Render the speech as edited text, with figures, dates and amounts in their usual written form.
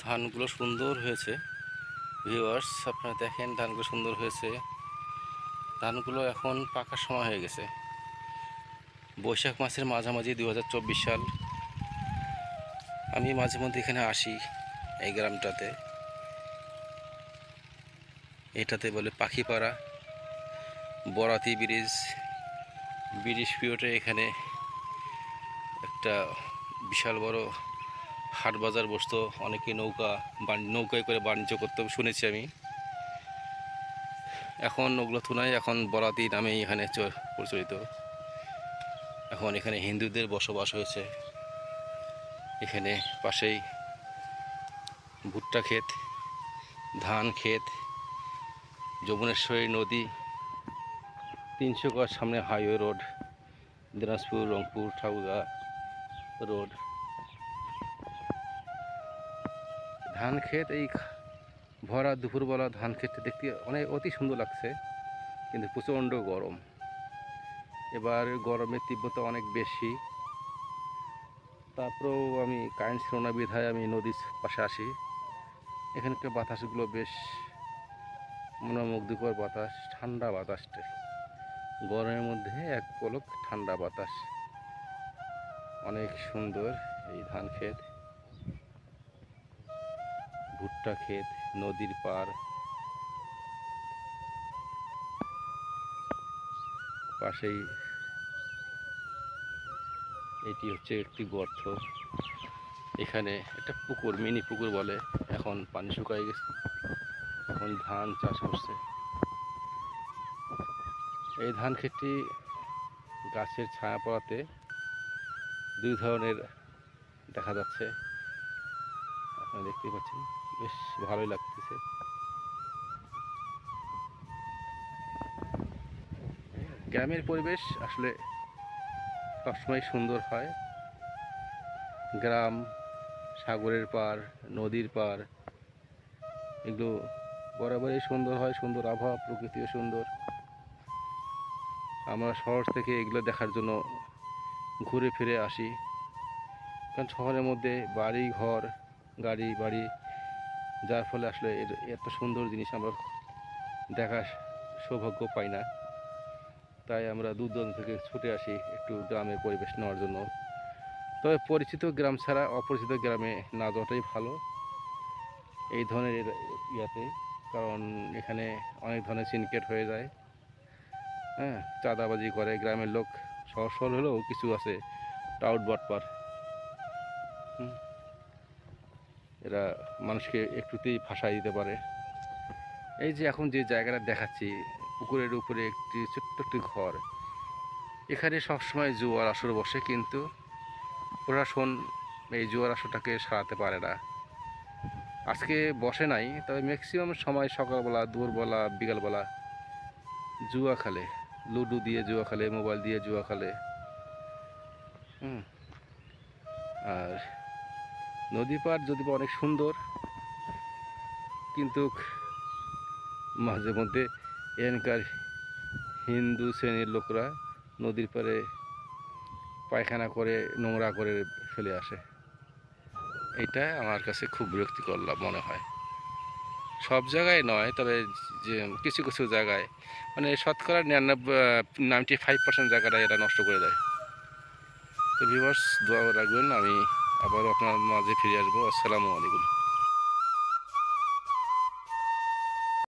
ধানগুলো সুন্দর হয়েছে ভিউয়ার্স, আপনারা দেখেন ধানগুলো সুন্দর হয়েছে। ধানগুলো এখন পাকার সময় হয়ে গেছে। বৈশাখ মাসের মাঝামাঝি 2024 সাল। আমি মাঝে মধ্যে এখানে আসি, এই গ্রামটাতে। এটাতে বলে পাখিপাড়া, বরাতি ব্রিজ। ব্রিজ পিওটে এখানে একটা বিশাল বড় হাট বাজার বসতো। অনেকে নৌকায় করে বাণিজ্য করতে শুনেছি আমি। এখন ওগুলো তো নাই, এখন বরাতি নামেই এখানে প্রচলিত। এখন এখানে হিন্দুদের বসবাস হয়েছে। এখানে পাশেই ভুট্টা ক্ষেত, ধান ক্ষেত, যমুনেশ্বরী নদী, 300 গজ সামনে highway road, Dinajpur Rangpur Thakurgaon road. ধান ক্ষেত, এই ভরা দুপুরবেলা ধান ক্ষেতটা দেখতে অতি সুন্দর লাগছে, কিন্তু প্রচণ্ড গরম। এবার গরমের তীব্রতা অনেক বেশি। তারপরেও আমি কারেন্ট ছিল না বিধায় আমি নদীর পাশে আসি। এখানকার বাতাসগুলো বেশ মনোমুগ্ধকর বাতাস, ঠান্ডা বাতাসটা। গরমের মধ্যে এক পলক ঠান্ডা বাতাস, অনেক সুন্দর। এই ধান ক্ষেত, ভুট্টা ক্ষেত, নদীর পার, পাশেই এটি হচ্ছে একটি গর্ত। এখানে একটা পুকুর, মিনি পুকুর বলে। এখন পানি শুকায় গেছে, এখন ধান চাষ করছে। এই ধান ক্ষেতটি গাছের ছায়া পড়াতে দুই ধরনের দেখা যাচ্ছে, আপনারা দেখতেই পাচ্ছেন। বেশ ভালোই লাগতেছে। গ্রামের পরিবেশ আসলে সবসময় সুন্দর হয়। গ্রাম, সাগরের পার, নদীর পার, এগুলো বরাবরই সুন্দর হয়। সুন্দর আবহাওয়া, প্রকৃতিও সুন্দর। আমরা শহর থেকে এগুলো দেখার জন্য ঘুরে ফিরে আসি, কারণ শহরের মধ্যে বাড়ি ঘর, গাড়ি বাড়ি, যার ফলে আসলে এত সুন্দর জিনিস আমরা দেখার সৌভাগ্য পাই না। তাই আমরা দূর দূরান্ত থেকে ছুটে আসি একটু গ্রামের পরিবেশ নেওয়ার জন্য। তবে পরিচিত গ্রাম ছাড়া অপরিচিত গ্রামে না যাওয়াটাই ভালো এই ধরনের ইয়াতে, কারণ এখানে অনেক ধরনের সিনকেট হয়ে যায়। হ্যাঁ, চাঁদাবাজি করে গ্রামের লোক। সহজ সরল হলেও কিছু আছে টাউট বাটপার। এরা মানুষকে একটুতেই ফাঁসাই দিতে পারে। এই যে এখন যে জায়গাটা দেখাচ্ছি, পুকুরের উপরে একটি ছোট্ট একটি ঘর, এখানে সবসময় জোয়ার আসর বসে, কিন্তু প্রশাসন এই জোয়ার আসরটাকে সারাতে পারে না। আজকে বসে নাই, তবে ম্যাক্সিমাম সময় সকালবেলা, দুপুরবেলা, বিকালবেলা জুয়া খেলে। লুডো দিয়ে জুয়া খেলে, মোবাইল দিয়ে জুয়া খেলে। আর নদী পাড় যদিও অনেক সুন্দর, কিন্তু মাঝে মধ্যে এখানকার হিন্দু শ্রেণীর লোকরা নদীর পাড়ে পায়খানা করে, নোংরা করে ফেলে আসে। এটা আমার কাছে খুব বিরক্তিকর মনে হয়। সব জায়গায় নয়, তবে যে কিছু কিছু জায়গায়, মানে শতকরা 95% জায়গাটা এরা নষ্ট করে দেয়। তো ভিউয়ার্স, দোয়া রাখবেন। আমি আবারও আপনার মাঝে ফিরে আসবো। আসসালামু আলাইকুম।